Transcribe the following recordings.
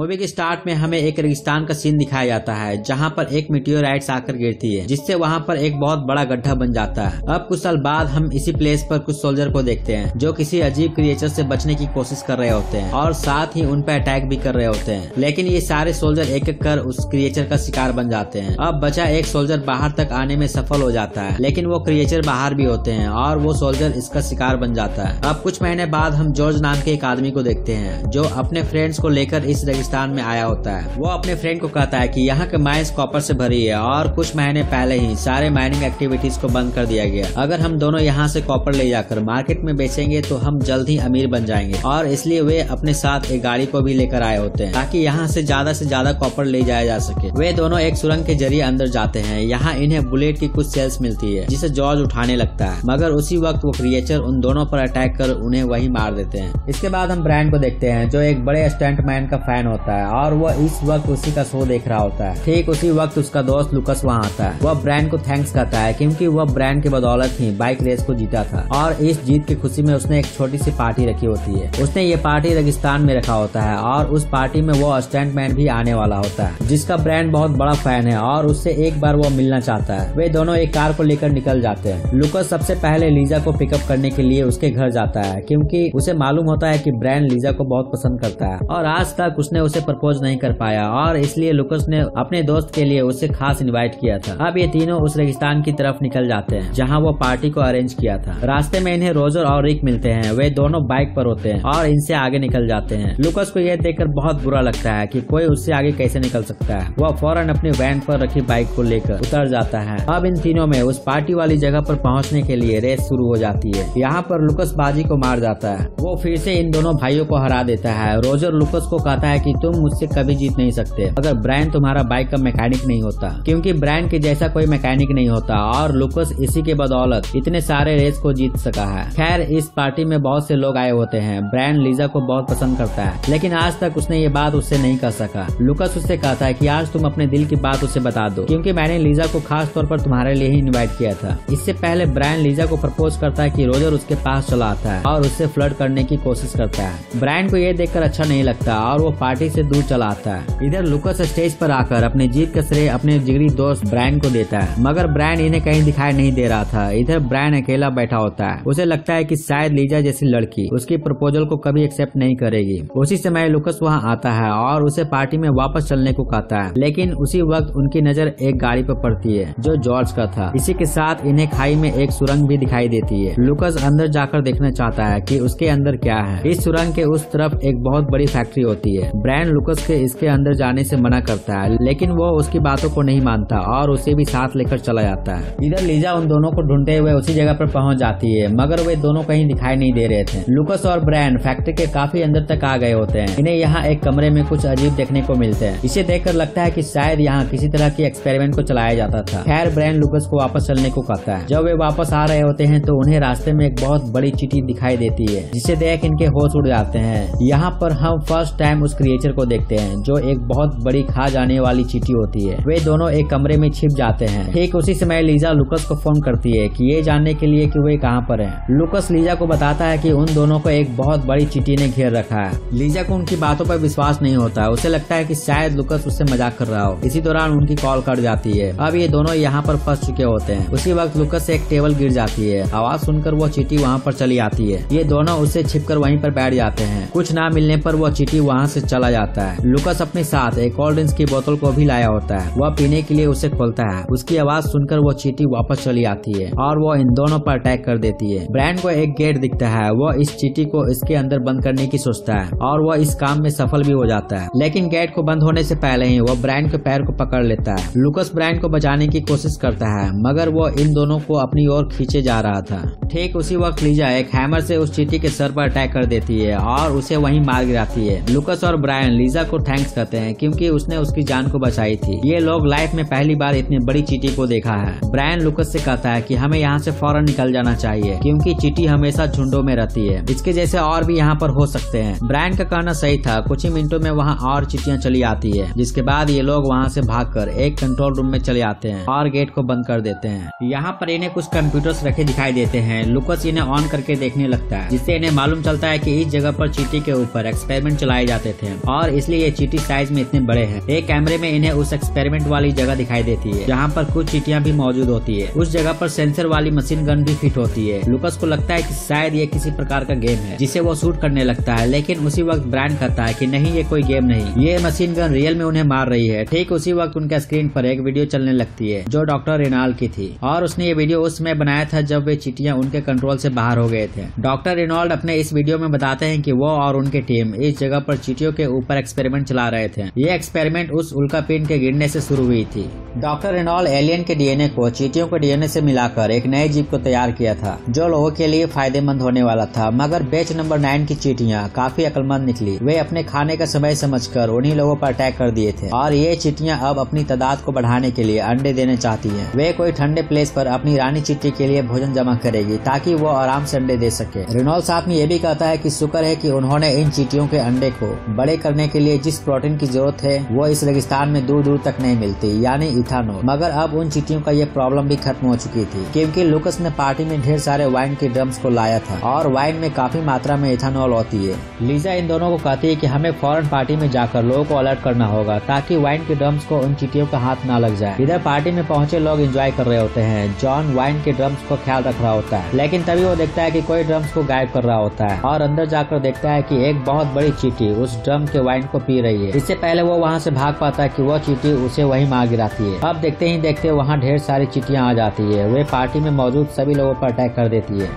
Movie के start में हमें एक रेगिस्तान का सीन दिखाया जाता है जहाँ पर एक मीटियोराइट्स आकर गिरती है जिससे वहाँ पर एक बहुत बड़ा गड्ढा बन जाता है। अब कुछ साल बाद हम इसी प्लेस पर कुछ सोल्जर को देखते हैं जो किसी अजीब क्रिएचर से बचने की कोशिश कर रहे होते हैं और साथ ही उन पर अटैक भी कर रहे होते हैं, लेकिन ये सारे सोल्जर एक एक कर उस क्रिएचर का शिकार बन जाते हैं। अब बचा एक सोल्जर बाहर तक आने में सफल हो जाता है, लेकिन वो क्रिएचर बाहर भी होते हैं और वो सोल्जर इसका शिकार बन जाता है। अब कुछ महीने बाद हम जॉर्ज नाम के एक आदमी को देखते हैं जो अपने फ्रेंड्स को लेकर इस रेगिस्तान में आया होता है। वो अपने फ्रेंड को कहता है कि यहाँ के माइंस कॉपर से भरी है और कुछ महीने पहले ही सारे माइनिंग एक्टिविटीज को बंद कर दिया गया। अगर हम दोनों यहाँ से कॉपर ले जाकर मार्केट में बेचेंगे तो हम जल्द ही अमीर बन जाएंगे, और इसलिए वे अपने साथ एक गाड़ी को भी लेकर आए होते हैं ताकि यहाँ से ज्यादा कॉपर ले जाया जा सके। वे दोनों एक सुरंग के जरिए अंदर जाते हैं। यहाँ इन्हें बुलेट की कुछ सेल्स मिलती है जिसे जॉर्ज उठाने लगता है, मगर उसी वक्त वो क्रिएचर उन दोनों पर अटैक कर उन्हें वही मार देते हैं। इसके बाद हम ब्रायन को देखते हैं जो एक बड़े स्टंटमैन का फैन होता है और वो इस वक्त उसी का शो देख रहा होता है। ठीक उसी वक्त उसका दोस्त लुकस वहाँ आता है। वह ब्रायन को थैंक्स कहता है क्योंकि वह ब्रायन की बदौलत ही बाइक रेस को जीता था और इस जीत की खुशी में उसने एक छोटी सी पार्टी रखी होती है। उसने ये पार्टी रेगिस्तान में रखा होता है और उस पार्टी में वो स्टंटमैन भी आने वाला होता है जिसका ब्रायन बहुत बड़ा फैन है और उससे एक बार वो मिलना चाहता है। वे दोनों एक कार को लेकर निकल जाते हैं। लुकस सबसे पहले लीजा को पिकअप करने के लिए उसके घर जाता है क्योंकि उसे मालूम होता है कि ब्रायन लीजा को बहुत पसंद करता है और आज तक उसने उसे प्रपोज नहीं कर पाया, और इसलिए लुकस ने अपने दोस्त के लिए उसे खास इनवाइट किया था। अब ये तीनों उस रेगिस्तान की तरफ निकल जाते हैं जहाँ वो पार्टी को अरेंज किया था। रास्ते में इन्हें रोजर और रिक मिलते हैं। वे दोनों बाइक पर होते हैं और इनसे आगे निकल जाते हैं। लुकस को यह देखकर बहुत बुरा लगता है कि कोई उससे आगे कैसे निकल सकता है। वह फौरन अपनी वैन पर रखी बाइक को लेकर उतर जाता है। अब इन तीनों में उस पार्टी वाली जगह पर पहुंचने के लिए रेस शुरू हो जाती है। यहाँ पर लुकस बाजी को मार जाता है। वो फिर से इन दोनों भाइयों को हरा देता है। रोजर लुकस को कहता है कि तुम मुझसे कभी जीत नहीं सकते अगर ब्रायन तुम्हारा बाइक का मैकेनिक नहीं होता, क्योंकि ब्रायन के जैसा कोई मैकेनिक नहीं होता और लुकस इसी के बदौलत इतने सारे रेस को जीत सका है। खैर इस पार्टी में बहुत से लोग आए होते हैं। ब्रायन लीजा को बहुत पसंद करता है, लेकिन आज तक उसने ये बात उससे नहीं कह सका। लुकस उससे कहता है कि आज तुम अपने दिल की बात उसे बता दो, क्योंकि मैंने लीजा को खास तौर पर तुम्हारे लिए ही इनवाइट किया था। इससे पहले ब्रायन लीजा को प्रपोज करता है कि रोजर उसके पास चला आता है और उससे फ्लर्ट करने की कोशिश करता है। ब्रायन को यह देखकर अच्छा नहीं लगता और वो पार्टी से दूर चला आता है। इधर लुकस स्टेज पर आकर अपनी जीत का श्रेय अपने जिगरी दोस्त ब्रायन को देता है, मगर ब्रायन इन्हें कहीं दिखाई नहीं दे रहा था। इधर ब्रायन अकेला बैठा होता है। उसे लगता है कि शायद लीजा जैसी लड़की उसकी प्रपोजल को कभी एक्सेप्ट नहीं करेगी। उसी समय लुकस वहाँ आता है और उसे पार्टी में वापस चलने को कहता है, लेकिन उसी वक्त उनकी नजर एक गाड़ी पर पड़ती है जो जॉर्ज का था। इसी के साथ इन्हें खाई में एक सुरंग भी दिखाई देती है। लुकस अंदर जाकर देखना चाहता है कि उसके अंदर क्या है। इस सुरंग के उस तरफ एक बहुत बड़ी फैक्ट्री होती है। ब्रायन लुकस के इसके अंदर जाने से मना करता है, लेकिन वो उसकी बातों को नहीं मानता और उसे भी साथ लेकर चला जाता है। इधर लीजा उन दोनों को ढूंढते हुए उसी जगह पर पहुंच जाती है, मगर वे दोनों कहीं दिखाई नहीं दे रहे थे। लुकस और ब्रायन फैक्ट्री के काफी अंदर तक आ गए होते हैं। इन्हें यहाँ एक कमरे में कुछ अजीब देखने को मिलते हैं। इसे देखकर लगता है कि शायद यहाँ किसी तरह की एक्सपेरिमेंट को चलाया जाता था। खैर ब्रायन लुकस को वापस चलने को कहता है। जब वे वापस आ रहे होते हैं तो उन्हें रास्ते में एक बहुत बड़ी चींटी दिखाई देती है जिसे देख इनके होश उड़ जाते हैं। यहाँ पर हम फर्स्ट टाइम उस क्रिएचर को देखते हैं जो एक बहुत बड़ी खा जाने वाली चींटी होती है। वे दोनों एक कमरे में छिप जाते हैं। ठीक उसी समय लीजा लुकस को फोन करती है कि ये जानने के लिए कि वे कहाँ पर हैं। लुकस लीजा को बताता है कि उन दोनों को एक बहुत बड़ी चींटी ने घेर रखा है। लीजा को उनकी बातों पर विश्वास नहीं होता। उसे लगता है कि शायद लुकस उससे मजाक कर रहा हो। इसी दौरान उनकी कॉल कट जाती है। अब ये दोनों यहाँ पर फंस चुके होते हैं। उसी वक्त लुकस से एक टेबल गिर जाती है। आवाज सुनकर वो चींटी वहाँ पर चली आती है। ये दोनों उससे छिपकर वहीं पर बैठ जाते हैं। कुछ ना मिलने पर वो चींटी वहाँ से चला जाता है। लुकस अपने साथ एक कोल्ड ड्रिंक्स की बोतल को भी लाया होता है। वह पीने के लिए उसे खोलता है। उसकी आवाज सुनकर वो चींटी वापस चली आती है और वो इन दोनों पर अटैक कर देती है। ब्रायन को एक गेट दिखता है। वो इस चींटी को इसके अंदर बंद करने की सोचता है और वो इस काम में सफल भी हो जाता है, लेकिन गेट को बंद होने से पहले ही वो ब्रायन के पैर को पकड़ लेता है। लुकस ब्रायन को बचाने की कोशिश करता है, मगर वो इन दोनों को अपनी ओर खींचे जा रहा था। ठीक उसी वक्त लीजा एक हैमर से उस चींटी के सर पर अटैक कर देती है और उसे वहीं मार गिराती है। लुकस और ब्रायन लीजा को थैंक्स कहते हैं क्योंकि उसने उसकी जान को बचाई थी। ये लोग लाइफ में पहली बार इतनी बड़ी चींटी को देखा है। ब्रायन लुकस से कहता है कि हमें यहाँ से फौरन निकल जाना चाहिए क्योंकि चींटी हमेशा झुंडों में रहती है। इसके जैसे और भी यहाँ पर हो सकते हैं। ब्रायन का कहना सही था। कुछ ही मिनटों में वहाँ और चींटियां चली आती है, जिसके बाद ये लोग वहाँ से भागकर एक कंट्रोल रूम में चले आते हैं और गेट को बंद कर देते हैं। यहाँ पर इन्हें कुछ कंप्यूटर्स रखे दिखाई देते हैं। लुकस इन्हें ऑन करके देखने लगता है, जिससे इन्हें मालूम चलता है कि इस जगह पर चींटी के ऊपर एक्सपेरिमेंट चलाए जाते थे। और इसलिए ये चींटी साइज में इतने बड़े हैं। एक कैमरे में इन्हें उस एक्सपेरिमेंट वाली जगह दिखाई देती है जहाँ पर कुछ चींटियां भी मौजूद होती है। उस जगह पर सेंसर वाली मशीन गन भी फिट होती है। लुकस को लगता है कि शायद ये किसी प्रकार का गेम है जिसे वो शूट करने लगता है, लेकिन उसी वक्त ब्रायन कहता है कि नहीं, ये कोई गेम नहीं, ये मशीन गन रियल में उन्हें मार रही है। ठीक उसी वक्त उनका स्क्रीन पर एक वीडियो चलने लगती है जो डॉक्टर रेनॉल्ड की थी और उसने ये वीडियो उस समय बनाया था जब वे चींटियां उनके कंट्रोल से बाहर हो गए थे। डॉक्टर रेनॉल्ड अपने इस वीडियो में बताते हैं कि वो और उनकी टीम इस जगह पर चींटियों के ऊपर एक्सपेरिमेंट चला रहे थे। ये एक्सपेरिमेंट उस उल्कापिंड के गिरने से शुरू हुई थी। डॉक्टर रेनॉल्ड एलियन के डीएनए को चींटियों के डीएनए से मिलाकर एक नए जीव को तैयार किया था जो लोगों के लिए फायदेमंद होने वाला था। मगर बैच नंबर 9 की चींटियां काफी अक्लमंद निकली। वे अपने खाने का समय समझकर उन्हीं लोगों पर अटैक कर दिए थे और ये चींटियां अब अपनी तादाद को बढ़ाने के लिए अंडे देने चाहती हैं। वे कोई ठंडे प्लेस पर अपनी रानी चींटी के लिए भोजन जमा करेगी ताकि वो आराम से अंडे दे सके। रेनॉल्ड साहब ने यह भी कहता है कि शुक्र है कि उन्होंने इन चींटियों के अंडे को बड़े करने के लिए जिस प्रोटीन की जरूरत है वो इस रेगिस्तान में दूर दूर तक नहीं मिलती, यानी इथानॉल। मगर अब उन चींटियों का ये प्रॉब्लम भी खत्म हो चुकी थी क्योंकि लुकस ने पार्टी में ढेर सारे वाइन के ड्रम्स को लाया था और वाइन में काफी मात्रा में इथानॉल होती है। लीजा इन दोनों को कहती है कि हमें फौरन पार्टी में जाकर लोगों को अलर्ट करना होगा ताकि वाइन के ड्रम्स को उन चींटियों का हाथ ना लग जाए। इधर पार्टी में पहुंचे लोग एंजॉय कर रहे होते हैं। जॉन वाइन के ड्रम्स को ख्याल रख रहा होता है, लेकिन तभी वो देखता है कि कोई ड्रम्स को गायब कर रहा होता है और अंदर जाकर देखता है कि एक बहुत बड़ी चींटी उस ड्रम के वाइन को पी रही है। इससे पहले वो वहाँ से भाग पाता है कि वो चींटी उसे वहीं मार गिराती है। अब देखते ही देखते वहाँ ढेर सारी चींटियां आ जाती है। वे पार्टी में मौजूद सभी लोगों पर अटैक कर देती है।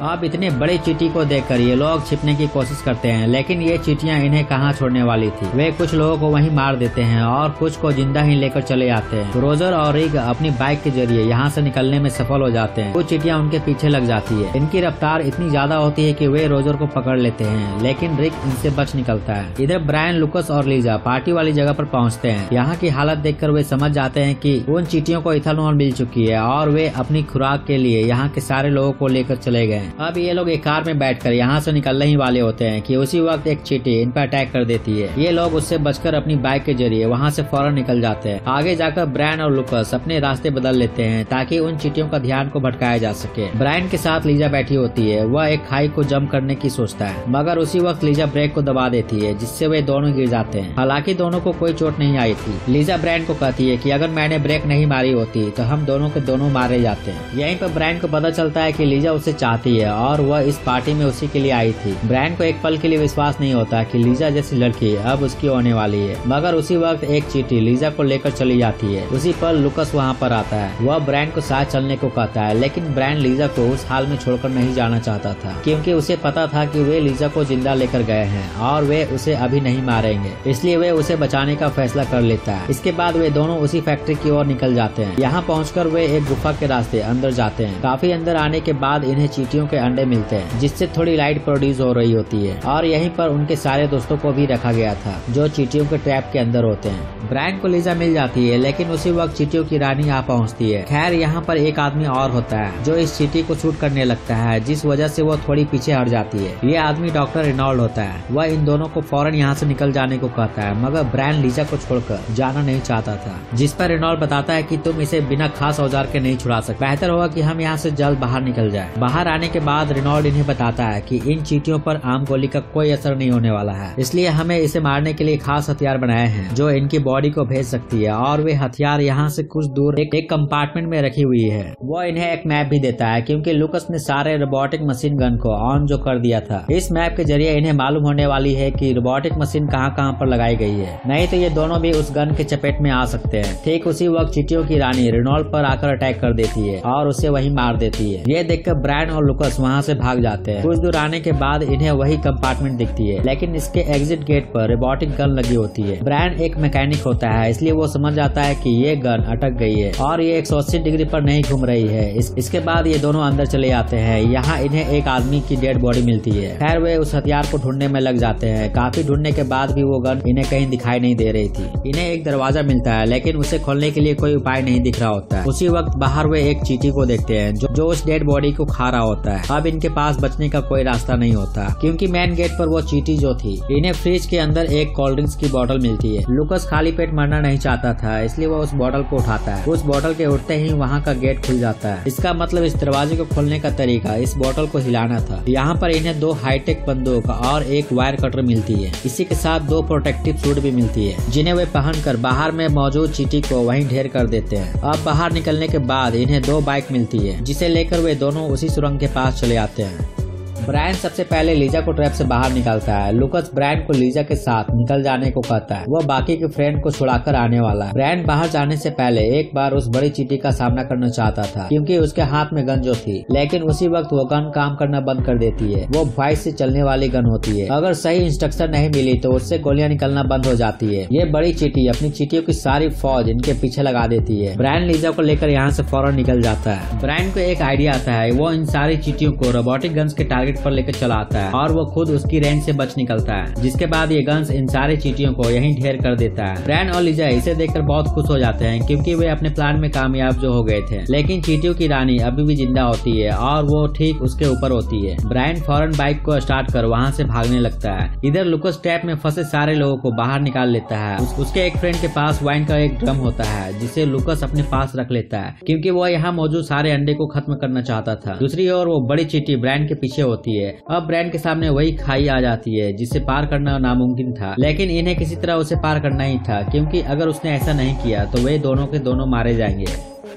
अब इतने बड़े चींटी को देखकर ये लोग छिपने की कोशिश करते हैं, लेकिन ये चींटियां इन्हें कहाँ छोड़ने वाली थी। वे कुछ लोगों को वहीं मार देते हैं और कुछ को जिंदा ही लेकर चले जाते हैं। रोजर और रिग अपनी बाइक के जरिए यहाँ से निकलने में सफल हो जाते हैं। कुछ चींटियां उनके पीछे लग जाती है। इनकी रफ्तार इतनी ज्यादा होती है कि वे रोजर को पकड़ लेते हैं, लेकिन रिग इनसे बच निकलता है। इधर ब्रायन, लुकस और लीजा पार्टी वाली जगह पर पहुँचते हैं। यहाँ की हालत देखकर वे समझ जाते हैं कि उन चींटियों को इथानॉल मिल चुकी है और वे अपनी खुराक के लिए यहाँ के सारे लोगों को लेकर चले गए। अब ये लोग कार में बैठकर यहाँ से निकलने ही वाले होते हैं कि उसी वक्त एक चींटी इन पर अटैक कर देती है। ये लोग उससे बचकर अपनी बाइक के जरिए वहाँ से फौरन निकल जाते हैं। आगे जाकर ब्रायन और लुकस अपने रास्ते बदल लेते हैं ताकि उन चींटियों का ध्यान को भटकाया जा सके। ब्रायन के साथ लीजा बैठी होती है। वह एक खाई को जंप करने की सोचता है, मगर उसी वक्त लीजा ब्रेक को दबा देती है जिससे वे दोनों गिर जाते हैं। हालांकि दोनों को कोई चोट नहीं आई थी। लीजा ब्रायन को कहती है कि अगर मैंने ब्रेक नहीं मारी होती तो हम दोनों के दोनों मारे जाते हैं। यहीं पर ब्रायन को पता चलता है कि लीजा उसे चाहती है और वह इस पार्टी में उसी के लिए आई थी। ब्रायन को एक पल के लिए विश्वास नहीं होता कि लीजा जैसी लड़की अब उसकी होने वाली है, मगर उसी वक्त एक चींटी लीजा को लेकर चली जाती है। उसी पर लुकस वहाँ पर आता है। वह ब्रायन को साथ चलने को कहता है, लेकिन ब्रायन लीजा को उस हाल में छोड़कर नहीं जाना चाहता था क्योंकि उसे पता था कि वे लीजा को जिंदा लेकर गए हैं और वे उसे अभी नहीं मारेंगे, इसलिए वे उसे बचाने का फैसला कर लेता है। इसके बाद वे दोनों उसी फैक्ट्री की ओर निकल जाते हैं। यहाँ पहुँचकर वे एक गुफा के रास्ते अंदर जाते हैं। काफी अंदर आने के बाद इन्हें चींटियों के अंडे मिलते हैं जिससे थोड़ी लाइट प्रोड्यूस हो रही होती है और यहीं पर उनके सारे दोस्तों को भी रखा गया था जो चींटियों के ट्रैप के अंदर होते हैं। ब्रायन को लीजा मिल जाती है, लेकिन उसी वक्त चींटियों की रानी आ पहुंचती है। खैर यहाँ पर एक आदमी और होता है जो इस चींटी को शूट करने लगता है, जिस वजह से वो थोड़ी पीछे हट जाती है। ये आदमी डॉक्टर रेनॉल्ड होता है। वह इन दोनों को फौरन यहाँ से निकल जाने को कहता है, मगर ब्रायन लीजा को छोड़कर जाना नहीं चाहता था, जिस पर रेनॉल्ड बताता है कि तुम इसे बिना खास औजार के नहीं छुड़ा सकते, बेहतर होगा कि हम यहाँ से जल्द बाहर निकल जाए। बाहर आने के बाद रेनॉल्ड इन्हें बताता है कि इन चींटियों पर आम गोली का कोई असर नहीं होने वाला है, इसलिए हमें इसे मारने के लिए खास हथियार बनाए हैं जो इनकी बॉडी को भेज सकती है और वे हथियार यहाँ से कुछ दूर एक कंपार्टमेंट में रखी हुई है। वो इन्हें एक मैप भी देता है क्योंकि लुकस ने सारे रोबोटिक मशीन गन को ऑन जो कर दिया था। इस मैप के जरिए इन्हें मालूम होने वाली है कि रोबोटिक मशीन कहाँ कहाँ पर लगाई गई है, नहीं तो ये दोनों भी उस गन के चपेट में आ सकते हैं। ठीक उसी वक्त चींटियों की रानी रेनॉल्ड पर आकर अटैक कर देती है और उसे वहीं मार देती है। ये देखकर ब्रायन और लुकस वहाँ से भाग जाते हैं। कुछ दूर आने के बाद इन्हें वही कंपार्टमेंट दिखती है, लेकिन इसके एग्जिट गेट पर रोबोटिक गन लगी होती है। ब्रायन एक मैकेनिक होता है, इसलिए वो समझ जाता है कि ये गन अटक गई है और ये 180 डिग्री पर नहीं घूम रही है। इसके बाद ये दोनों अंदर चले जाते हैं। यहाँ इन्हें एक आदमी की डेड बॉडी मिलती है। खैर वे उस हथियार को ढूंढने में लग जाते हैं। काफी ढूंढने के बाद भी वो गन इन्हें कहीं दिखाई नहीं दे रही थी। इन्हें एक दरवाजा मिलता है, लेकिन उसे खोलने के लिए कोई उपाय नहीं दिख रहा होता है। उसी वक्त बाहर वे एक चींटी को देखते हैं जो उस डेड बॉडी को खा रहा होता है। अब इनके पास बचने का कोई रास्ता नहीं होता, क्योंकि मेन गेट पर वो चींटी जो थी, इन्हें फ्रिज के अंदर एक कोल्ड ड्रिंक्स की बोतल मिलती है। लुकस खाली पेट मरना नहीं चाहता था, इसलिए वो उस बोतल को उठाता है। उस बोतल के उठते ही वहाँ का गेट खुल जाता है। इसका मतलब इस दरवाजे को खोलने का तरीका इस बोतल को हिलाना था। यहाँ पर इन्हें 2 हाईटेक बंदूक और एक वायर कटर मिलती है। इसी के साथ 2 प्रोटेक्टिव सूट भी मिलती है, जिन्हें वे पहनकर बाहर में मौजूद चींटी को वहीं ढेर कर देते हैं। अब बाहर निकलने के बाद इन्हें 2 बाइक मिलती है, जिसे लेकर वे दोनों उसी सुरंग के पास चले आते हैं। ब्रायन सबसे पहले लीजा को ट्रैप से बाहर निकालता है। लुकस ब्रायन को लीजा के साथ निकल जाने को कहता है। वो बाकी के फ्रेंड को छुड़ाकर आने वाला है। ब्रायन बाहर जाने से पहले एक बार उस बड़ी चींटी का सामना करना चाहता था, क्योंकि उसके हाथ में गन जो थी, लेकिन उसी वक्त वो गन काम करना बंद कर देती है। वो वॉइस से चलने वाली गन होती है। अगर सही इंस्ट्रक्शन नहीं मिली तो उससे गोलियां निकलना बंद हो जाती है। ये बड़ी चींटी अपनी चींटियों की सारी फौज इनके पीछे लगा देती है। ब्रायन लीजा को लेकर यहाँ से फौरन निकल जाता है। ब्रायन को एक आइडिया आता है। वो इन सारी चींटियों को रोबोटिक गन्स के टारगेट पर लेकर चला आता है और वो खुद उसकी रेंज से बच निकलता है, जिसके बाद ये गन्स इन सारी चींटियों को यहीं ढेर कर देता है। ब्रायन और लीजा इसे देखकर बहुत खुश हो जाते हैं, क्योंकि वे अपने प्लान में कामयाब जो हो गए थे। लेकिन चींटियों की रानी अभी भी जिंदा होती है और वो ठीक उसके ऊपर होती है। ब्रायन फौरन बाइक को स्टार्ट कर वहाँ से भागने लगता है। इधर लुकस ट्रैप में फंसे सारे लोगों को बाहर निकाल लेता है। उसके एक फ्रेंड के पास वाइन का एक ड्रम होता है, जिसे लुकस अपने पास रख लेता है, क्योंकि वो यहाँ मौजूद सारे अंडे को खत्म करना चाहता था। दूसरी ओर वो बड़ी चींटी ब्रायन के पीछे होती है। अब ब्रायन के सामने वही खाई आ जाती है, जिसे पार करना नामुमकिन था, लेकिन इन्हें किसी तरह उसे पार करना ही था, क्योंकि अगर उसने ऐसा नहीं किया तो वे दोनों के दोनों मारे जाएंगे।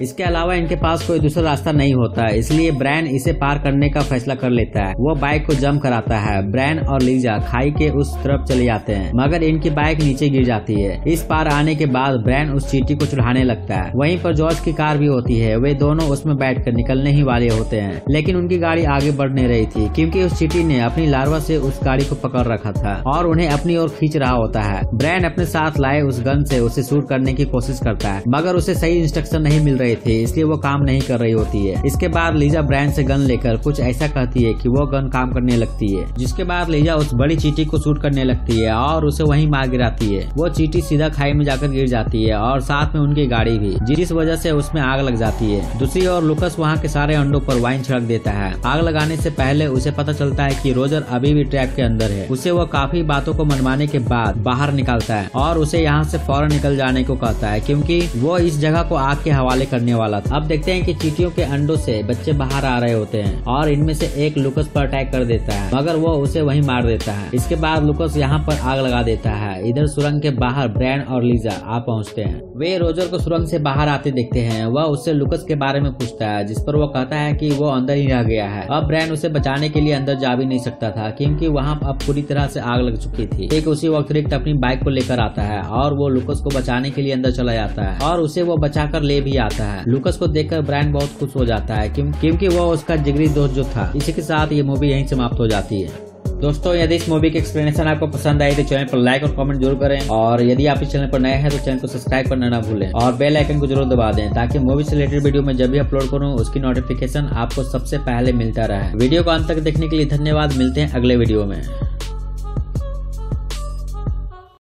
इसके अलावा इनके पास कोई दूसरा रास्ता नहीं होता, इसलिए ब्रायन इसे पार करने का फैसला कर लेता है। वो बाइक को जंप कराता है। ब्रायन और लीजा खाई के उस तरफ चले जाते हैं, मगर इनकी बाइक नीचे गिर जाती है। इस पार आने के बाद ब्रायन उस चींटी को चढ़ाने लगता है। वहीं पर जॉर्ज की कार भी होती है। वे दोनों उसमें बैठकर निकलने ही वाले होते हैं, लेकिन उनकी गाड़ी आगे बढ़ नहीं रही थी, क्योंकि उस चींटी ने अपनी लार्वा से उस गाड़ी को पकड़ रखा था और उन्हें अपनी ओर खींच रहा होता है। ब्रायन अपने साथ लाए उस गन से उसे शूट करने की कोशिश करता है, मगर उसे सही इंस्ट्रक्शन नहीं मिल रहे थे, इसलिए वो काम नहीं कर रही होती है। इसके बाद लीजा ब्रायन से गन लेकर कुछ ऐसा कहती है कि वो गन काम करने लगती है, जिसके बाद लीजा उस बड़ी चींटी को शूट करने लगती है और उसे वहीं मार गिराती है। वो चींटी सीधा खाई में जाकर गिर जाती है और साथ में उनकी गाड़ी भी, जिस वजह से उसमें आग लग जाती है। दूसरी ओर लुकस वहाँ के सारे अंडों पर वाइन छिड़क देता है। आग लगाने से पहले उसे पता चलता है कि रोजर अभी भी ट्रैप के अंदर है। उसे वो काफी बातों को मनवाने के बाद बाहर निकालता है और उसे यहाँ से फौरन निकल जाने को कहता है, क्योंकि वो इस जगह को आग के हवाले करने वाला था। अब देखते हैं कि चींटियों के अंडों से बच्चे बाहर आ रहे होते हैं और इनमें से एक लुकस पर अटैक कर देता है, मगर वो उसे वहीं मार देता है। इसके बाद लुकस यहाँ पर आग लगा देता है। इधर सुरंग के बाहर ब्रायन और लीजा आ पहुँचते हैं। वे रोजर को सुरंग से बाहर आते देखते हैं। वह उससे लुकस के बारे में पूछता है, जिस पर वो कहता है कि वो अंदर ही रह गया है। अब ब्रायन उसे बचाने के लिए अंदर जा भी नहीं सकता था, क्योंकि वहाँ अब पूरी तरह से आग लग चुकी थी। एक उसी वक्त रिक्ट अपनी बाइक को लेकर आता है और वो लुकस को बचाने के लिए अंदर चला जाता है और उसे वो बचाकर ले भी आता है। लुकस को देखकर ब्रायन बहुत खुश हो जाता है, क्योंकि वो उसका जिगरी दोस्त जो था। इसी के साथ ये मूवी यहीं समाप्त हो जाती है। दोस्तों, यदि इस मूवी की एक्सप्लेनेशन आपको पसंद आई तो चैनल पर लाइक और कमेंट जरूर करें, और यदि आप इस चैनल पर नए हैं तो चैनल को सब्सक्राइब करना ना भूलें और बेल आइकन को जरूर दबा दें, ताकि मूवी से रिलेटेड वीडियो में जब भी अपलोड करूं उसकी नोटिफिकेशन आपको सबसे पहले मिलता रहे। वीडियो को अंत तक देखने के लिए धन्यवाद। मिलते हैं अगले वीडियो में।